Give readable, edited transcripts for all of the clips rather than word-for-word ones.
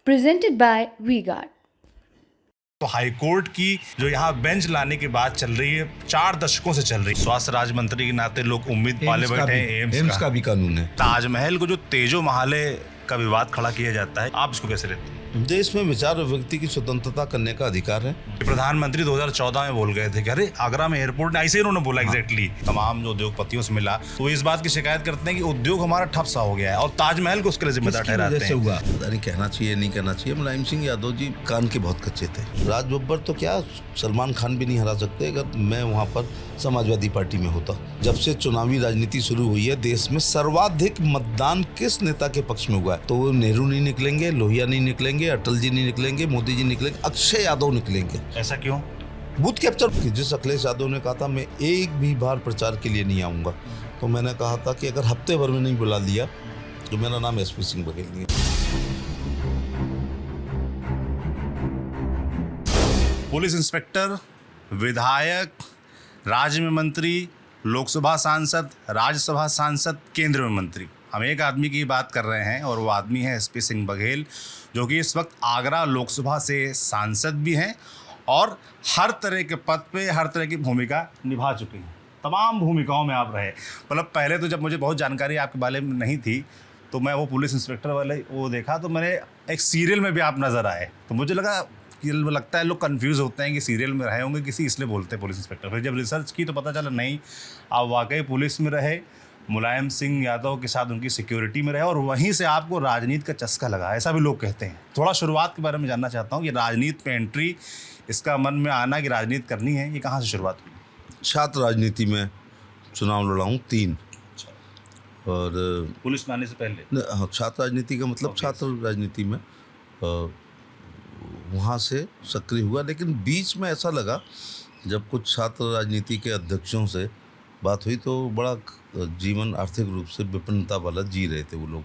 presented by VGuard. तो high court की जो यहाँ बेंच लाने की बात चल रही है 4 दशकों से चल रही है। स्वास्थ्य राज्य मंत्री के नाते लोग उम्मीद पाले बैठे हैं एम्स का भी कानून है। ताजमहल को जो तेजो महाले का विवाद खड़ा किया जाता है, आप इसको कैसे लेते हैं? देश में विचार और व्यक्ति की स्वतंत्रता करने का अधिकार है। प्रधानमंत्री 2014 में बोल गए थे कि अरे आगरा में एयरपोर्ट, ऐसे ही उन्होंने बोला एग्जैक्टली। तमाम जो उद्योगपतियों से मिला तो वो इस बात की शिकायत करते हैं कि उद्योग हमारा ठप सा हो गया है और ताजमहल को उसके लिए जिम्मेदार ठहराते हैं। हुआ पता नहीं कहना चाहिए नहीं कहना चाहिए। मुलायम सिंह यादव जी कान के बहुत कच्चे थे। राज बब्बर तो क्या सलमान खान भी नहीं हरा सकते अगर मैं वहाँ पर समाजवादी पार्टी में होता। जब से चुनावी राजनीति शुरू हुई है देश में सर्वाधिक मतदान किस नेता के पक्ष में हुआ है? तो नेहरू नहीं निकलेंगे, लोहिया नहीं निकलेंगे, अटल जी नहीं निकलेंगे, मोदी जी निकलेंगे, अक्षय यादव निकलेंगे। ऐसा क्यों? Booth capture. जिस अखिलेश यादव ने कहा था मैं एक भी बार प्रचार के लिए नहीं आऊंगा, तो मैंने कहा था कि अगर हफ्ते भर में नहीं बुला लिया तो मेरा नाम एसपी सिंह बघेल नहीं है। पुलिस इंस्पेक्टर, विधायक, राज्य में मंत्री, लोकसभा सांसद, राज्यसभा सांसद, केंद्र में मंत्री, हम एक आदमी की बात कर रहे हैं और वो आदमी है एसपी सिंह बघेल, जो कि इस वक्त आगरा लोकसभा से सांसद भी हैं और हर तरह के पद पे हर तरह की भूमिका निभा चुके हैं। तमाम भूमिकाओं में आप रहे। मतलब पहले तो जब मुझे बहुत जानकारी आपके बारे में नहीं थी तो मैं वो पुलिस इंस्पेक्टर वाले वो देखा तो मैंने एक सीरियल में भी आप नज़र आए, तो मुझे लगा कि लगता है लोग कंफ्यूज होते हैं कि सीरियल में रहे होंगे किसी, इसलिए बोलते हैं पुलिस इंस्पेक्टर। फिर जब रिसर्च की तो पता चला नहीं, आप वाकई पुलिस में रहे, मुलायम सिंह यादव के साथ उनकी सिक्योरिटी में रहे और वहीं से आपको राजनीति का चस्का लगा, ऐसा भी लोग कहते हैं। थोड़ा शुरुआत के बारे में जानना चाहता हूँ कि राजनीति में एंट्री, इसका मन में आना कि राजनीति करनी है, ये कहाँ से शुरुआत हुई? छात्र राजनीति में चुनाव लड़ा हूँ 3। और पुलिस में आने से पहले? हाँ, छात्र राजनीति का मतलब छात्र राजनीति में वहाँ से सक्रिय हुआ। लेकिन बीच में ऐसा लगा जब कुछ छात्र राजनीति के अध्यक्षों से बात हुई तो बड़ा जीवन आर्थिक रूप से विपन्नता वाला जी रहे थे वो लोग,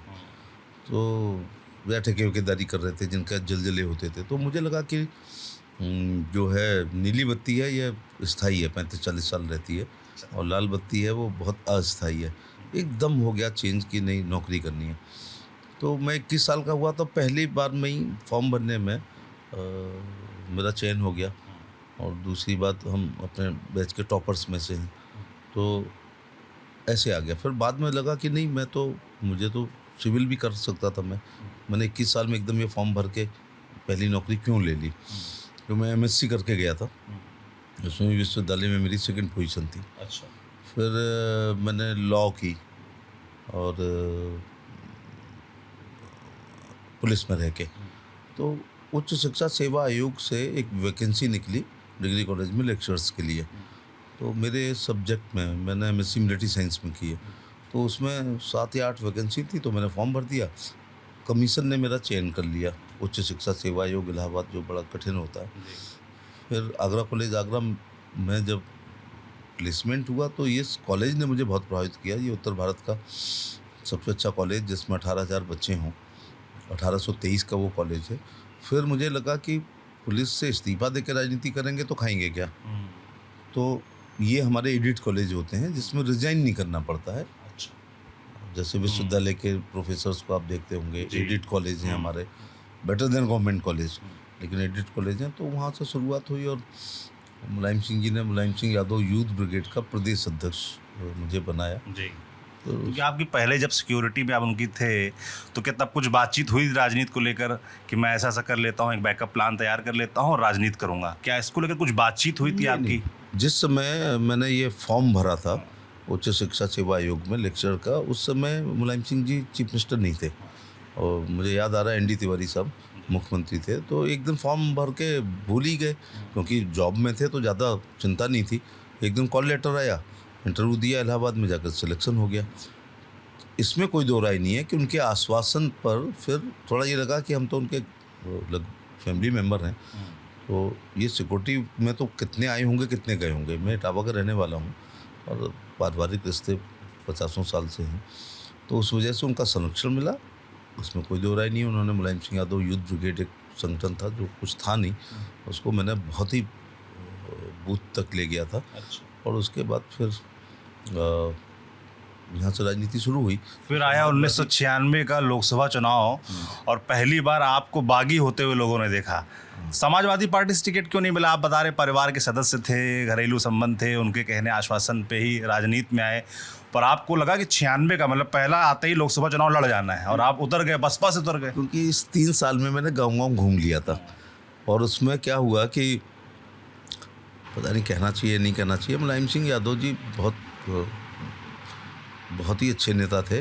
तो या ठेकेदारी कर रहे थे जिनका जलजले होते थे। तो मुझे लगा कि जो है नीली बत्ती है ये स्थायी है, 35-40 साल रहती है, और लाल बत्ती है वो बहुत अस्थायी है। एकदम हो गया चेंज की नई नौकरी करनी है। तो मैं 21 साल का हुआ तो पहली बार में ही फॉर्म भरने में मेरा चयन हो गया। और दूसरी बात हम अपने बैच के टॉपर्स में से हैं, तो ऐसे आ गया। फिर बाद में लगा कि नहीं, मैं तो मुझे तो सिविल भी कर सकता था। मैंने 21 साल में एकदम ये फॉर्म भर के पहली नौकरी क्यों ले ली? तो मैं एमएससी करके गया था, उसमें विश्वविद्यालय में मेरी 2nd पोजीशन थी। अच्छा। फिर मैंने लॉ की और पुलिस में रह के, तो उच्च शिक्षा सेवा आयोग से एक वैकेंसी निकली डिग्री कॉलेज में लेक्चर्स के लिए। तो मेरे सब्जेक्ट में मैंने एमएससी मिलिट्री साइंस में की है, तो उसमें 7 या 8 वैकेंसी थी, तो मैंने फॉर्म भर दिया। कमीशन ने मेरा चयन कर लिया, उच्च शिक्षा सेवा आयोग इलाहाबाद, जो बड़ा कठिन होता है। फिर आगरा कॉलेज, आगरा में जब प्लेसमेंट हुआ तो ये कॉलेज ने मुझे बहुत प्रभावित किया। ये उत्तर भारत का सबसे अच्छा कॉलेज जिसमें 18,000 बच्चे हों, 1823 का वो कॉलेज है। फिर मुझे लगा कि पुलिस से इस्तीफा दे के राजनीति करेंगे तो खाएंगे क्या? तो ये हमारे एडिट कॉलेज होते हैं जिसमें रिजाइन नहीं करना पड़ता है। अच्छा। जैसे विश्वविद्यालय के प्रोफेसर्स को आप देखते होंगे, एडिट कॉलेज हैं हमारे, बेटर देन गवर्नमेंट कॉलेज, लेकिन एडिट कॉलेज हैं। तो वहाँ से शुरुआत हुई और मुलायम सिंह जी ने मुलायम सिंह यादव यूथ ब्रिगेड का प्रदेश अध्यक्ष मुझे बनाया जी। तो क्योंकि आपकी पहले जब सिक्योरिटी में आप उनकी थे तो क्या तब कुछ बातचीत हुई राजनीति को लेकर कि मैं ऐसा कर लेता हूँ, एक बैकअप प्लान तैयार कर लेता हूँ और राजनीति करूँगा? क्या इसको लेकर कुछ बातचीत हुई थी आपकी? जिस समय मैंने ये फॉर्म भरा था उच्च शिक्षा सेवा आयोग में लेक्चर का, उस समय मुलायम सिंह जी चीफ मिनिस्टर नहीं थे और मुझे याद आ रहा है एनडी तिवारी साहब मुख्यमंत्री थे। तो एक दिन फॉर्म भर के भूल ही गए क्योंकि जॉब में थे तो ज़्यादा चिंता नहीं थी। एक दिन कॉल लेटर आया, इंटरव्यू दिया, इलाहाबाद में जाकर सिलेक्शन हो गया। इसमें कोई दो राय नहीं है कि उनके आश्वासन पर फिर थोड़ा ये लगा कि हम तो उनके फैमिली मेम्बर हैं, तो ये सिक्योरिटी में तो कितने आए होंगे कितने गए होंगे। मैं इटावा का रहने वाला हूँ और पारिवारिक रिश्ते 50 साल से हैं, तो उस वजह से उनका संरक्षण मिला, उसमें कोई दो राय नहीं। उन्होंने मुलायम सिंह यादव यूथ ब्रिगेड एक संगठन था जो कुछ था नहीं, उसको मैंने बहुत ही बूथ तक ले गया था। अच्छा। और उसके बाद फिर यहाँ से राजनीति शुरू हुई। फिर आया 1996 का लोकसभा चुनाव और पहली बार आपको बागी होते हुए लोगों ने देखा। समाजवादी पार्टी से टिकट क्यों नहीं मिला? आप बता रहे परिवार के सदस्य थे, घरेलू संबंध थे, उनके कहने आश्वासन पे ही राजनीति में आए, पर आपको लगा कि 96 का मतलब पहला आते ही लोकसभा चुनाव लड़ जाना है और आप उतर गए, बसपा से उतर गए। क्योंकि इस 3 साल में मैंने गाँव घूम लिया था और उसमें क्या हुआ कि पता नहीं कहना चाहिए नहीं कहना चाहिए, मुलायम सिंह यादव जी बहुत ही अच्छे नेता थे।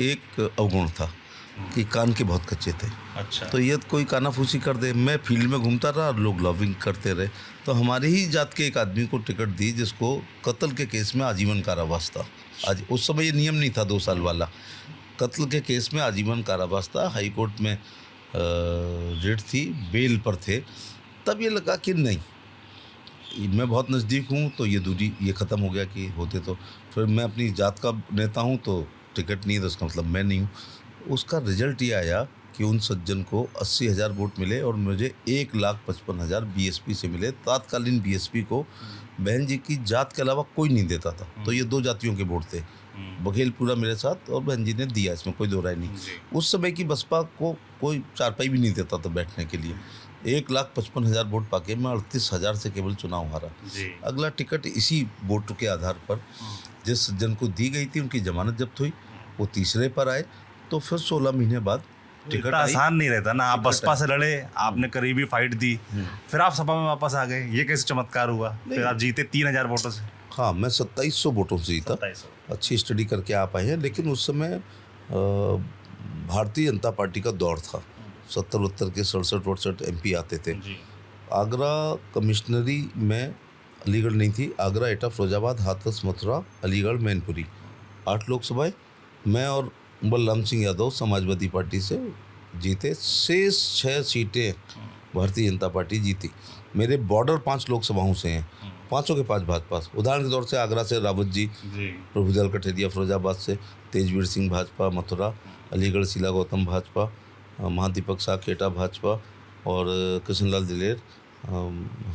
एक अवगुण था कि कान के बहुत कच्चे थे। अच्छा। तो ये कोई कानाफूसी कर दे, मैं फील्ड में घूमता रहा, लोग लॉबिंग करते रहे, तो हमारे ही जात के एक आदमी को टिकट दी जिसको कत्ल के केस में आजीवन कारावास था। आज उस समय ये नियम नहीं था 2 साल वाला, कत्ल के केस में आजीवन कारावास था, हाई कोर्ट में रिट थी, बेल पर थे। तब ये लगा कि नहीं, मैं बहुत नज़दीक हूँ तो ये दूरी ये ख़त्म हो गया कि होते तो फिर मैं अपनी जात का नेता हूँ तो टिकट नहीं है तो उसका मतलब मैं नहीं हूँ। उसका रिजल्ट ये आया कि उन सज्जन को 80,000 वोट मिले और मुझे 1,55,000 बीएसपी से मिले। तत्कालीन बीएसपी को बहन जी की जात के अलावा कोई नहीं देता था, तो ये 2 जातियों के वोट थे। बघेलपुरा मेरे साथ और बहन जी ने दिया, इसमें कोई दो राय नहीं। उस समय की बसपा को कोई चारपाई भी नहीं देता था बैठने के लिए। 1,55,000 वोट पाके मैं 38,000 से केवल चुनाव हारा। अगला टिकट इसी वोट के आधार पर जिस सज्जन को दी गई थी उनकी जमानत जब्त हुई, वो तीसरे पर आए, तो फिर 16 महीने बाद टिकट आसान नहीं रहता ना। आप बसपा से लड़े, आपने करीबी फाइट दी, फिर आप सपा में वापस आ गए, ये कैसे चमत्कार हुआ? फिर आप जीते 3,000 वोटों से। हाँ, मैं 2700 वोटों से जीता। अच्छी स्टडी करके आप आए हैं, लेकिन उस समय भारतीय जनता पार्टी का दौर था। 70-72 के 67-68 MP आते थे। आगरा कमिश्नरी में अलीगढ़ नहीं थी, आगरा, एटा, फिरोजाबाद, हाथरस, मथुरा, अलीगढ़, मैनपुरी, 8 लोकसभाएं मैं और बलराम सिंह यादव समाजवादी पार्टी से जीते। शेष 6 सीटें भारतीय जनता पार्टी जीती। मेरे बॉर्डर 5 लोकसभाओं से हैं, 5 के 5 भाजपा। उदाहरण के तौर से आगरा से रावत जी, प्रभुदयाल कठेरिया फिरोजाबाद से, तेजवीर सिंह भाजपा मथुरा, अलीगढ़ शीला गौतम भाजपा, महादीपक साकेटा भाजपा और कृष्णलाल दिलेर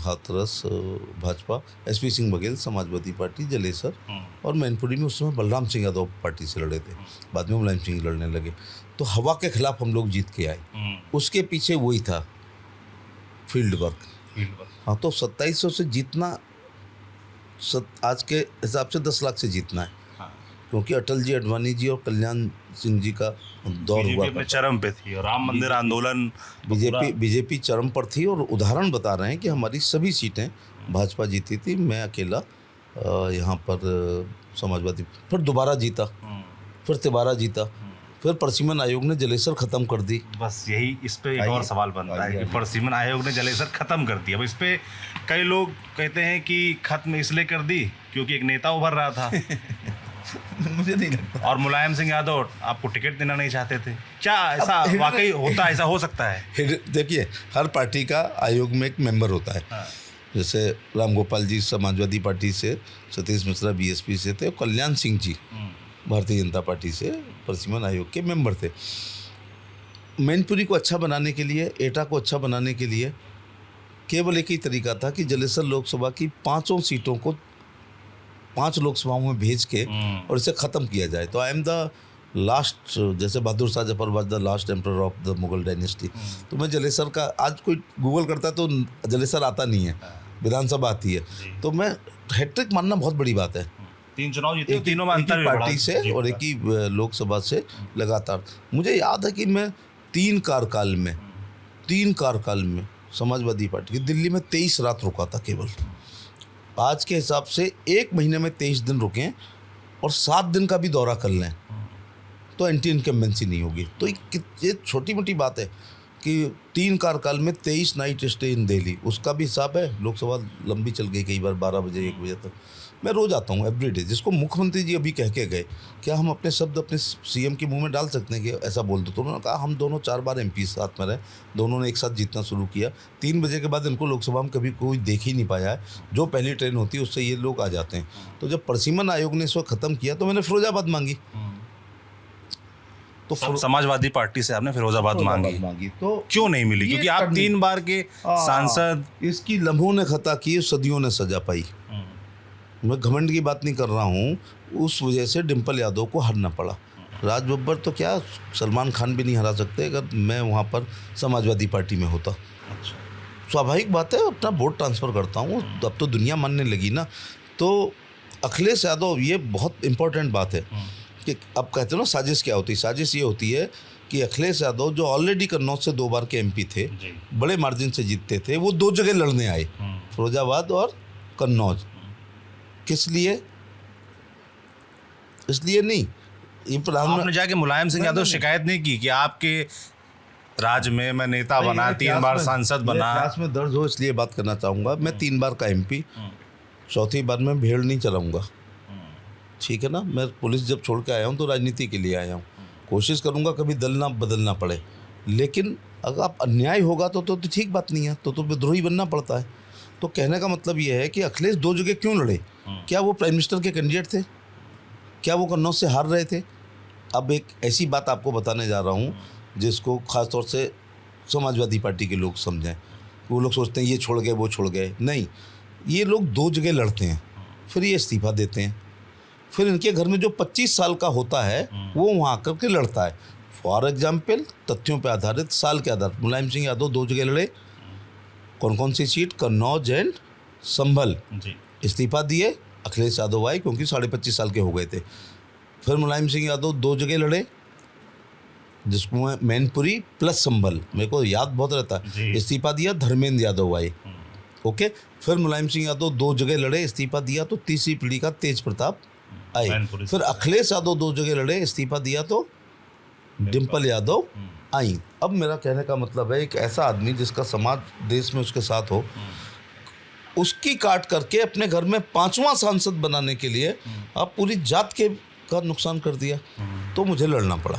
हाथरस भाजपा, SP सिंह बघेल समाजवादी पार्टी जलेसर, और मैनपुरी में उस समय बलराम सिंह यादव पार्टी से लड़े थे। बाद में मुलायम सिंह लड़ने लगे, तो हवा के खिलाफ हम लोग जीत के आए। उसके पीछे वही था फील्ड वर्क। हाँ, तो 2700 से जीतना आज के हिसाब से 10 लाख से जीतना है। क्योंकि अटल जी, अडवाणी जी और कल्याण सिंह जी का दौर हुआ, चरम पे थी, और राम मंदिर आंदोलन, बीजेपी चरम पर थी। और उदाहरण बता रहे हैं कि हमारी सभी सीटें भाजपा जीती थी, मैं अकेला यहाँ पर समाजवादी, फिर दोबारा जीता, फिर तिबारा जीता, फिर परसिमन आयोग ने जलेसर खत्म कर दी। बस यही इस पे एक और सवाल बनता है कि परसिमन आयोग ने जलेसर खत्म कर दिया। अब इस पे कई लोग कहते हैं कि खत्म इसलिए कर दी क्योंकि एक नेता उभर रहा था। मुझे नहीं लगता। और मुलायम सिंह यादव आपको टिकट देना नहीं चाहते थे, क्या ऐसा वाकई होता है? ऐसा हो सकता है? देखिए, हर पार्टी का आयोग में एक मेंबर होता है। जैसे राम गोपाल जी समाजवादी पार्टी से, सतीश मिश्रा BSP से थे, और कल्याण सिंह जी भारतीय जनता पार्टी से परसिमन आयोग के मेंबर थे। मैनपुरी को अच्छा बनाने के लिए, एटा को अच्छा बनाने के लिए केवल एक ही तरीका था कि जलेसर लोकसभा की 5 सीटों को 5 लोकसभाओं में भेज के और इसे ख़त्म किया जाए। तो आई एम द लास्ट, जैसे Bahadur Shah Zafar was the last emperor of the Mughal dynasty. तो मैं जलेसर का, आज कोई गूगल करता है तो जलेसर आता नहीं है, विधानसभा आती है। तो मैं हैट्रिक मानना बहुत बड़ी बात है। 3 चुनाव जीते, तीनों में अंतर पार्टी से और एक ही लोकसभा से लगातार। मुझे याद है कि मैं 3 कार्यकाल में समाजवादी पार्टी की दिल्ली में 23 रात रुका था केवल। आज के हिसाब से 1 महीने में 23 दिन रुकें और 7 दिन का भी दौरा कर लें तो एंटी इनकम्बेंसी नहीं होगी। तो ये छोटी मोटी बात है कि 3 कार्यकाल में 23 नाइट स्टे इन दिल्ली, उसका भी हिसाब है। लोकसभा लंबी चल गई, कई बार 12 बजे 1 बजे तक। मैं रोज़ आता हूँ एवरीडे, जिसको मुख्यमंत्री जी अभी कह के गए, क्या हम अपने शब्द अपने CM के मुंह में डाल सकते हैं कि ऐसा बोल दो? तो उन्होंने कहा हम दोनों 4 बार MP साथ में रहे, दोनों ने एक साथ जीतना शुरू किया। 3 बजे के बाद इनको लोकसभा में कभी कोई देख ही नहीं पाया है। जो पहली ट्रेन होती है उससे ये लोग आ जाते हैं। तो जब परसिमन आयोग ने इसको ख़त्म किया तो मैंने फिरोजाबाद मांगी। तो समाजवादी पार्टी से आपने फिरोजाबाद मांगी तो क्यों नहीं मिली? क्योंकि आप 3 बार के सांसद। इसकी लम्हों ने खता की, सदियों ने सजा पाई। मैं घमंड की बात नहीं कर रहा हूँ, उस वजह से डिम्पल यादव को हारना पड़ा। राज बब्बर तो क्या, सलमान खान भी नहीं हरा सकते अगर मैं वहाँ पर समाजवादी पार्टी में होता। स्वाभाविक बात है, अपना वोट ट्रांसफ़र करता हूँ, अब तो दुनिया मानने लगी ना। तो अखिलेश यादव, ये बहुत इंपॉर्टेंट बात है कि अब कहते हो ना साजिश क्या होती है। साजिश ये होती है कि अखिलेश यादव जो ऑलरेडी कन्नौज से 2 बार के एमपी थे, बड़े मार्जिन से जीतते थे, वो 2 जगह लड़ने आए, फिरोजाबाद और कन्नौज। किस लिए? इसलिए नहीं, ये आपने जाके मुलायम सिंह यादव शिकायत नहीं की कि आपके राज्य में मैं नेता बना, 3 बार सांसद बना? इतिहास में दर्ज हो इसलिए बात करना चाहूँगा। मैं 3 बार का एमपी, चौथी बार मैं भेड़ नहीं चलाऊँगा, ठीक है ना। मैं पुलिस जब छोड़ के आया हूँ तो राजनीति के लिए आया हूँ। कोशिश करूँगा कभी दल ना बदलना पड़े, लेकिन अगर आप अन्याय होगा तो ठीक बात नहीं है, तो विद्रोही बनना पड़ता है। तो कहने का मतलब ये है कि अखिलेश 2 जगह क्यों लड़े? क्या वो प्राइम मिनिस्टर के कैंडिडेट थे? क्या वो कन्नौज से हार रहे थे? अब एक ऐसी बात आपको बताने जा रहा हूँ जिसको ख़ास तौर से समाजवादी पार्टी के लोग समझें। वो लोग सोचते हैं ये छोड़ गए वो छोड़ गए, नहीं, ये लोग 2 जगह लड़ते हैं, फिर ये इस्तीफा देते हैं, फिर इनके घर में जो 25 साल का होता है वो वहाँ आकर के लड़ता है। फॉर एग्जाम्पल, तथ्यों पर आधारित, साल के आधार, मुलायम सिंह यादव 2 जगह लड़े। कौन कौन सी सीट? कन्नौज एंड संभल। इस्तीफा दिए, अखिलेश यादव आए क्योंकि 25.5 साल के हो गए थे। फिर मुलायम सिंह यादव 2 जगह लड़े, जिसमें मैनपुरी प्लस संभल, मेरे को याद बहुत रहता है। इस्तीफा दिया, धर्मेंद्र यादव आए, ओके। फिर मुलायम सिंह यादव 2 जगह लड़े, इस्तीफा दिया तो तीसरी पीढ़ी का तेज प्रताप आए। फिर अखिलेश यादव 2 जगह लड़े, इस्तीफा दिया तो डिम्पल यादव आई। अब मेरा कहने का मतलब है, एक ऐसा आदमी जिसका समाज देश में उसके साथ हो, उसकी काट करके अपने घर में 5वां सांसद बनाने के लिए आप पूरी जात का नुकसान कर दिया, तो मुझे लड़ना पड़ा।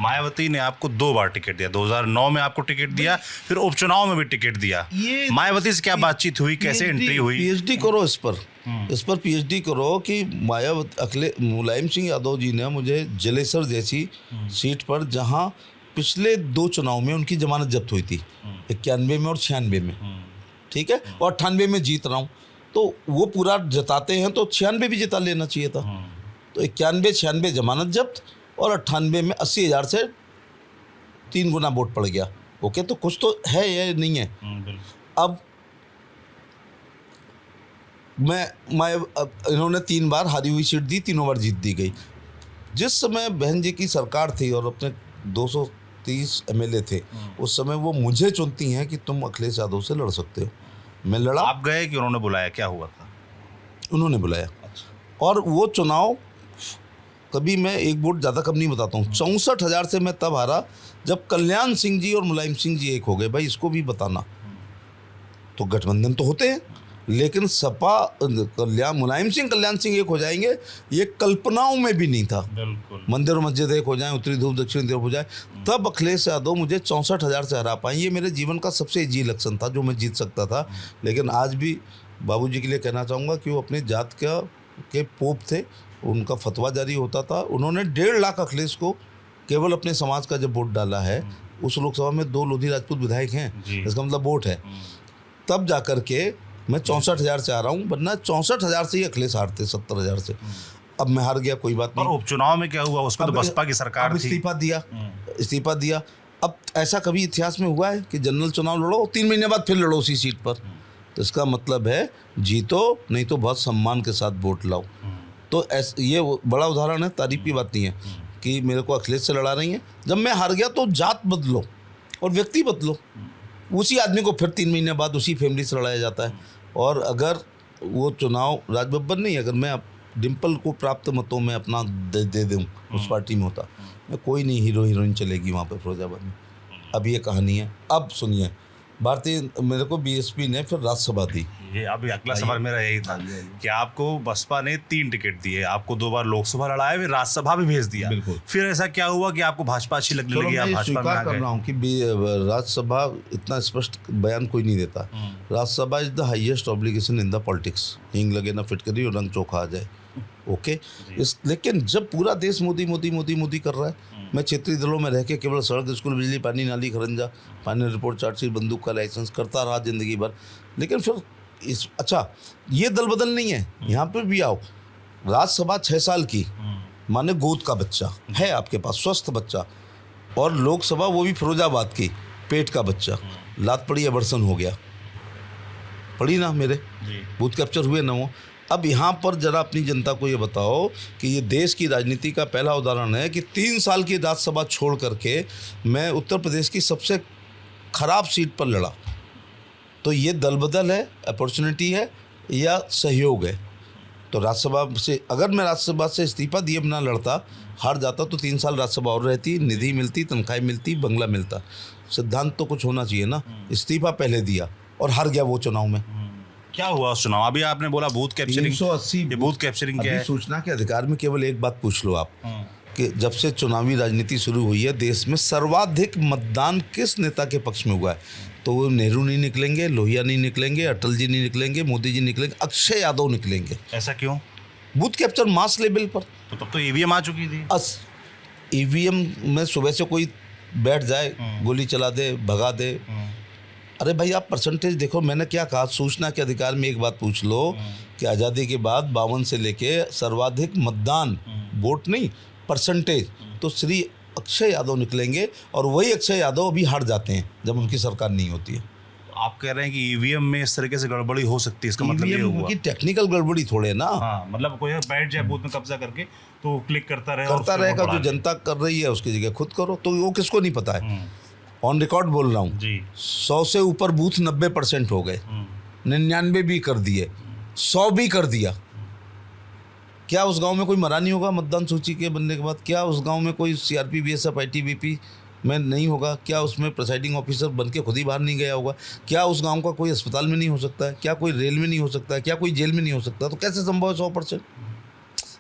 मायावती ने आपको 2 बार टिकट दिया, 2009 में आपको टिकट दिया, फिर उपचुनाव में भी टिकट दिया। मायावती से क्या बातचीत हुई, कैसे एंट्री हुई? पीएचडी करो इस पर पीएचडी करो कि मुलायम सिंह यादव जी ने मुझे जलेसर जैसी सीट पर, जहां पिछले 2 चुनाव में उनकी जमानत जब्त हुई थी, 91 में और 96 में, ठीक है, और 98 में जीत रहा हूँ, तो वो पूरा जताते हैं तो 96 भी जिता लेना चाहिए था। तो 91-96 जमानत जब्त और 98 में 80,000 से 3 गुना वोट पड़ गया, ओके। तो कुछ तो है या नहीं है? अब इन्होंने 3 बार हारी हुई सीट दी, 3 बार जीत दी गई। जिस समय बहन जी की सरकार थी और अपने 230 एमएलए थे, उस समय वो मुझे चुनती हैं कि तुम अखिलेश यादव से लड़ सकते हो। मैं लड़ा। आप गए कि उन्होंने बुलाया? क्या हुआ था? उन्होंने बुलाया। और वो चुनाव, कभी मैं एक वोट ज़्यादा कम नहीं बताता हूँ, 64,000 से मैं तब हारा जब कल्याण सिंह जी और मुलायम सिंह जी एक हो गए। भाई इसको भी बताना, तो गठबंधन तो होते हैं, लेकिन सपा मुलायम सिंह कल्याण सिंह एक हो जाएंगे, ये कल्पनाओं में भी नहीं था। मंदिर और मस्जिद एक हो जाए, उत्तरी ध्रुव दक्षिणी ध्रुव हो जाए, तब अखिलेश यादव मुझे 64,000 से हरा पाए। ये मेरे जीवन का सबसे ईजी इलेक्शन था जो मैं जीत सकता था। लेकिन आज भी बाबूजी के लिए कहना चाहूँगा कि वो अपनी जात के पोप थे, उनका फतवा जारी होता था। उन्होंने 1.5 लाख अखिलेश को केवल अपने समाज का जब वोट डाला है, उस लोकसभा में 2 लोधी राजपूत विधायक हैं, इसका मतलब वोट है, तब जाकर के मैं 64,000 से आ रहा हूँ, वरना 64,000 से ही अखिलेश हारते, 70,000 से। अब मैं हार गया, कोई बात नहीं। और उपचुनाव में क्या हुआ? उसमें तो बसपा की सरकार थी। इस्तीफा दिया। अब ऐसा कभी इतिहास में हुआ है कि जनरल चुनाव लड़ो, 3 महीने बाद फिर लड़ो उसी सीट पर? तो इसका मतलब है जीतो, नहीं तो बहुत सम्मान के साथ वोट लाओ। तो ये बड़ा उदाहरण है, तारीफ की बात नहीं है कि मेरे को अखिलेश से लड़ा रही है। जब मैं हार गया तो जात बदलो और व्यक्ति बदलो, उसी आदमी को फिर 3 महीने बाद उसी फैमिली से लड़ाया जाता है। और अगर वो चुनाव राज बब्बर नहीं, अगर मैं डिम्पल को प्राप्त मतों में अपना दे दूँ उस पार्टी में होता, मैं कोई नहीं, हीरो हीरोइन चलेगी वहाँ पे फिरोजाबाद में। अब ये कहानी है। अब सुनिए, भारतीय मेरे को बीएसपी ने फिर राज्यसभा दी। ये अभी अगला सवाल मेरा यही था कि आपको बसपा ने 3 टिकट दिए, आपको 2 बार लोकसभा लड़ाया, फिर राज्यसभा भी भेज दिया। फिर ऐसा क्या हुआ कि आपको भाजपा अच्छी लगने लगी? आप भाजपा में आ गए? कर रहा हूँ कि राज्यसभा, इतना स्पष्ट बयान कोई नहीं देता। Rajya Sabha is the highest obligation in the politics. हींग लगे ना फिटकरी और रंग चोखा आ जाए, ओके। लेकिन जब पूरा देश मोदी मोदी मोदी मोदी कर रहा है, मैं क्षेत्रीय दलों में रह के केवल सड़क, स्कूल, बिजली, पानी, नाली, खरंजा, फाइनल रिपोर्ट, चार्जशीट, बंदूक का लाइसेंस करता रहा जिंदगी भर। लेकिन फिर इस अच्छा ये दल बदल नहीं है, यहाँ पे भी आओ। राज्यसभा 6 साल की, माने गोद का बच्चा है आपके पास, स्वस्थ बच्चा, और लोकसभा वो भी फिरोजाबाद की, पेट का बच्चा, लात पड़ी अबर्सन हो गया, पड़ी ना मेरे बूथ कैप्चर हुए ना वो। अब यहाँ पर जरा अपनी जनता को ये बताओ कि ये देश की राजनीति का पहला उदाहरण है कि 3 साल की राज्यसभा छोड़ करके मैं उत्तर प्रदेश की सबसे खराब सीट पर लड़ा। तो ये दल बदल है, अपॉर्चुनिटी है या सहयोग है? तो राज्यसभा से अगर मैं राज्यसभा से इस्तीफा दिए बिना लड़ता, हार जाता, तो 3 साल राज्यसभा और रहती, निधि मिलती, तनख्वाह मिलती, बंगला मिलता। सिद्धांत तो कुछ होना चाहिए ना। इस्तीफा पहले दिया और हार गया वो चुनाव में। क्या हुआ उस चुनाव? अभी आपने बोला बूथ कैप्चरिंग, 380 ये बूथ कैप्चरिंग क्या है? सूचना के अधिकार में केवल एक बात पूछ लो आप कि जब से चुनावी राजनीति शुरू हुई है देश में सर्वाधिक मतदान किस नेता के पक्ष में हुआ है? तो वो नेहरू नहीं निकलेंगे, लोहिया नहीं निकलेंगे, अटल जी नहीं निकलेंगे, मोदी जी निकलेंगे, अक्षय यादव निकलेंगे। ऐसा क्यों? बूथ कैप्चर मास लेवल पर। तो तब तो ईवीएम आ चुकी थी। ईवीएम में सुबह से कोई बैठ जाए, गोली चला दे, भगा दे। अरे भाई आप परसेंटेज देखो। मैंने क्या कहा, सूचना के अधिकार में एक बात पूछ लो कि आज़ादी के बाद 52 से लेके सर्वाधिक मतदान, वोट नहीं परसेंटेज, तो श्री अक्षय यादव निकलेंगे। और वही अक्षय यादव अभी हार जाते हैं जब उनकी सरकार नहीं होती है। आप कह रहे हैं कि ईवीएम में इस तरीके से गड़बड़ी हो सकती है, इसका मतलब ये हुआ की टेक्निकल गड़बड़ी थोड़े ना। हाँ, मतलब कोई बैठ जाए बूथ में कब्जा करके तो क्लिक करता रहेगा। जो जनता कर रही है उसकी जगह खुद करो। तो वो किसको नहीं पता है? ऑन रिकॉर्ड बोल रहा हूँ जी। 100 से ऊपर बूथ 90% हो गए, 99 भी कर दिए, 100 भी कर दिया। क्या उस गांव में कोई मरा नहीं होगा मतदान सूची के बनने के बाद? क्या उस गांव में कोई सीआरपी, बीएसएफ, आईटीबीपी में नहीं होगा? क्या उसमें प्रिसाइडिंग ऑफिसर बन के खुद ही बाहर नहीं गया होगा? क्या उस गांव का कोई अस्पताल में नहीं हो सकता है? क्या कोई रेल में नहीं हो सकता है? क्या कोई जेल में नहीं हो सकता? तो कैसे संभव है 100%?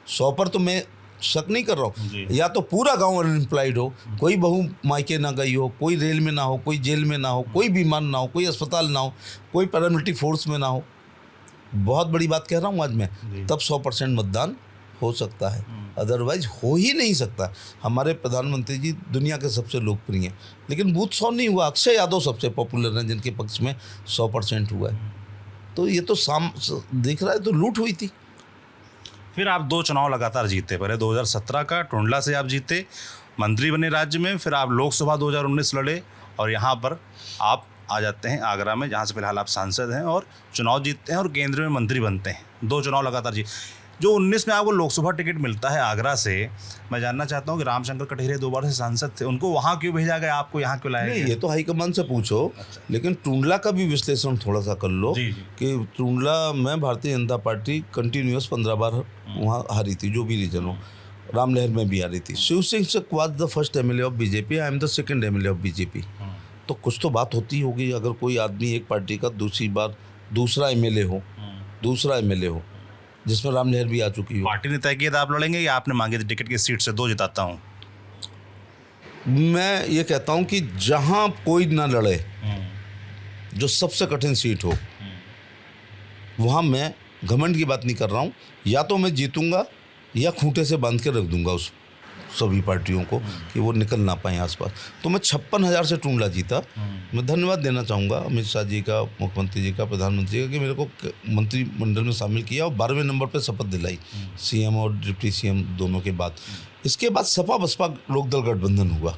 100 पर तो मैं शक नहीं कर रहा हूँ। या तो पूरा गांव अनएम्प्लॉयड हो, कोई बहू मायके ना गई हो, कोई रेल में ना हो, कोई जेल में ना हो, कोई बीमार ना हो, कोई अस्पताल ना हो, कोई पैरामिलिट्री फोर्स में ना हो। बहुत बड़ी बात कह रहा हूँ आज मैं। तब 100% मतदान हो सकता है, अदरवाइज हो ही नहीं सकता। हमारे प्रधानमंत्री जी दुनिया के सबसे लोकप्रिय हैं, लेकिन बूथ 100 नहीं हुआ। अक्षय यादव सबसे पॉपुलर हैं जिनके पक्ष में 100% हुआ है। तो ये तो दिख रहा है, तो लूट हुई थी। फिर आप 2 चुनाव लगातार जीते। पहले 2017 का टुंडला से आप जीते, मंत्री बने राज्य में। फिर आप लोकसभा 2019 लड़े और यहाँ पर आप आ जाते हैं आगरा में, जहाँ से फिलहाल आप सांसद हैं, और चुनाव जीतते हैं और केंद्र में मंत्री बनते हैं। 2 चुनाव लगातार जीत। जो 19 में आपको लोकसभा टिकट मिलता है आगरा से, मैं जानना चाहता हूँ कि रामशंकर कठेरिया 2 बार से सांसद थे, उनको वहाँ क्यों भेजा गया, आपको यहाँ क्यों लाया गया? ये तो हाईकमान से पूछो। अच्छा। लेकिन टुंडला का भी विश्लेषण थोड़ा सा कर लो कि टुंडला में भारतीय जनता पार्टी कंटिन्यूअस 15 बार वहाँ हारी थी, जो भी रीजन हो। रामलहर में भी हारी थी। Shiv Singh was the first MLA of BJP, I am the second MLA of BJP. तो कुछ तो बात होती होगी। अगर कोई आदमी एक पार्टी का दूसरी बार दूसरा एमएलए हो, जिसमें रामलहर भी आ चुकी हो। पार्टी ने तय किया था आप लड़ेंगे या आपने मांगे थे टिकट की सीट से 2 जिताता हूँ? मैं ये कहता हूँ कि जहाँ कोई ना लड़े, जो सबसे कठिन सीट हो, वहाँ मैं घमंड की बात नहीं कर रहा हूँ। या तो मैं जीतूंगा या खूंटे से बांध के रख दूंगा उस सभी पार्टियों को कि वो निकल ना पाए आसपास। तो मैं 56,000 से टुंडला जीता। मैं धन्यवाद देना चाहूँगा अमित शाह जी का, मुख्यमंत्री जी का, प्रधानमंत्री का, कि मेरे को मंत्रिमंडल में शामिल किया और 12वें नंबर पर शपथ दिलाई, सीएम और डिप्टी सीएम दोनों के बाद। इसके बाद सपा बसपा लोकदल गठबंधन हुआ।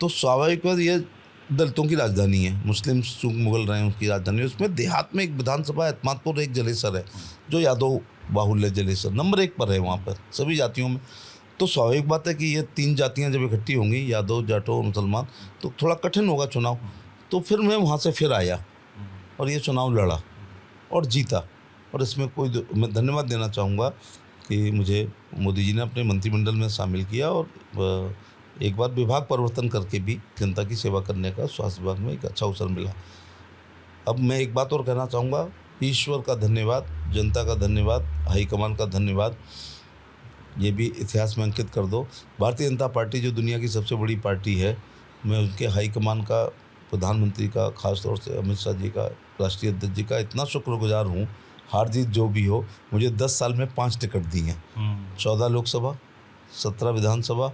तो स्वाभाविक बात, ये दलितों की राजधानी है, मुस्लिम चूंक मुगल रहे हैं उसकी राजधानी। उसमें देहात में एक विधानसभा एतमादपुर, एक जलेसर है, जो यादव बाहुल्य जलेसर नंबर 1 पर है वहाँ पर सभी जातियों में। तो स्वाभाविक बात है कि ये 3 जातियाँ जब इकट्ठी होंगी, यादव, जाटो और मुसलमान, तो थोड़ा कठिन होगा चुनाव। तो फिर मैं वहाँ से फिर आया और ये चुनाव लड़ा और जीता। और इसमें मैं धन्यवाद देना चाहूँगा कि मुझे मोदी जी ने अपने मंत्रिमंडल में शामिल किया और एक बार विभाग परिवर्तन करके भी जनता की सेवा करने का स्वास्थ्य विभाग में एक अच्छा अवसर मिला। अब मैं एक बात और कहना चाहूँगा, ईश्वर का धन्यवाद, जनता का धन्यवाद, हाईकमान का धन्यवाद। ये भी इतिहास में अंकित कर दो, भारतीय जनता पार्टी जो दुनिया की सबसे बड़ी पार्टी है, मैं उनके हाईकमान का, प्रधानमंत्री का, खास तौर से अमित शाह जी का, राष्ट्रीय अध्यक्ष जी का इतना शुक्रगुजार हूँ। हार जीत जो भी हो, मुझे 10 साल में 5 टिकट दी हैं। 14 लोकसभा, 17 विधानसभा,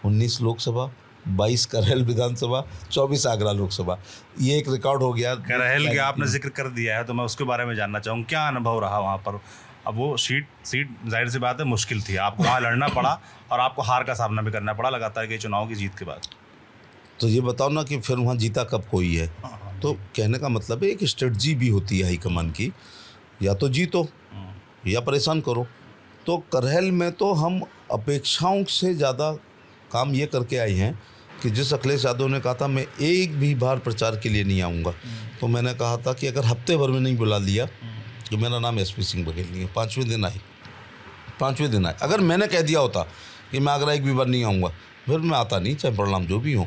19 लोकसभा, 22 करेल विधानसभा, 24 आगरा लोकसभा, ये एक रिकॉर्ड हो गया। करेल के आपने जिक्र कर दिया है तो मैं उसके बारे में जानना चाहूँ, क्या अनुभव रहा वहाँ पर? अब वो सीट जाहिर सी बात है मुश्किल थी, आपको वहाँ लड़ना पड़ा और आपको हार का सामना भी करना पड़ा लगातार के चुनाव की जीत के बाद। तो ये बताओ ना कि फिर वहाँ जीता कब कोई है। तो कहने का मतलब है एक स्ट्रेटजी भी होती है हाईकमान की, या तो जीतो या परेशान करो। तो करेल में तो हम अपेक्षाओं से ज़्यादा काम ये करके आए हैं कि जिस अखिलेश यादव ने कहा था मैं एक भी बार प्रचार के लिए नहीं आऊँगा, तो मैंने कहा था कि अगर हफ्ते भर में नहीं बुला लिया तो मेरा नाम SP सिंह बघेल नहीं है। 5वें दिन आए। अगर मैंने कह दिया होता कि मैं आगरा एक भी बार नहीं आऊँगा, फिर मैं आता नहीं, चाहे परिणाम जो भी हो,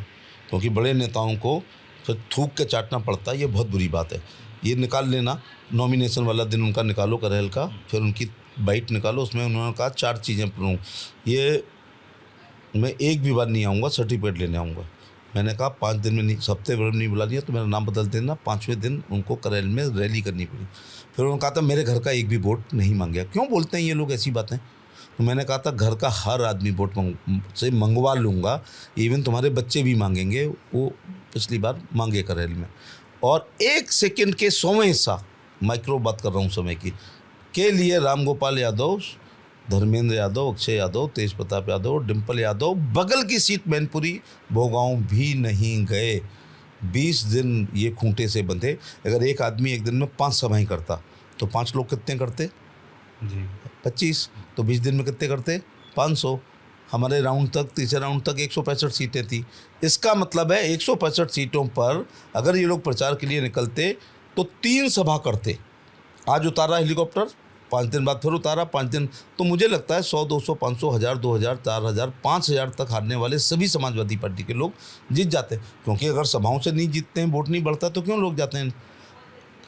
क्योंकि बड़े नेताओं को फिर थूक के चाटना पड़ता है, ये बहुत बुरी बात है। ये निकाल लेना, नॉमिनेशन वाला दिन उनका निकालो करेल का, फिर उनकी बाइट निकालो, उसमें उन्होंने कहा 4 चीज़ें प्रमुख, ये मैं एक भी बार नहीं आऊँगा, सर्टिफिकेट लेने आऊँगा। मैंने कहा 5 दिन में नहीं, हफ्ते भर में नहीं बुला लिया तो मेरा नाम बदल देना। 5वें दिन उनको करेल में रैली करनी पड़ी। फिर उन्होंने कहा था मेरे घर का एक भी वोट नहीं मांगा। क्यों बोलते हैं ये लोग ऐसी बातें? तो मैंने कहा था घर का हर आदमी वोट से मंगवा लूँगा, इवन तुम्हारे बच्चे भी मांगेंगे, वो पिछली बार मांगे करेल में। और 1 सेकंड के 100वें हिस्सा, माइक्रो बात कर रहा हूँ समय की, के लिए राम गोपाल यादव, धर्मेंद्र यादव, अक्षय यादव, तेज प्रताप यादव, डिम्पल यादव बगल की सीट मैनपुरी भोगांव भी नहीं गए। 20 दिन ये खूंटे से बंधे। अगर एक आदमी एक दिन में 5 सभाएं करता तो 5 लोग कितने करते जी? 25। तो 20 दिन में कितने करते? 500। हमारे राउंड तक, तीसरे राउंड तक 165 सीटें थी। इसका मतलब है 165 सीटों पर अगर ये लोग प्रचार के लिए निकलते तो 3 सभा करते। आज उतारा हेलीकॉप्टर, 5 दिन बाद फिर उतारा, 5 दिन, तो मुझे लगता है 100, 200, 500, 1000, 2000, 4000, 5000 तक हारने वाले सभी समाजवादी पार्टी के लोग जीत जाते हैं। क्योंकि अगर सभाओं से नहीं जीतते हैं, वोट नहीं बढ़ता, तो क्यों लोग जाते हैं?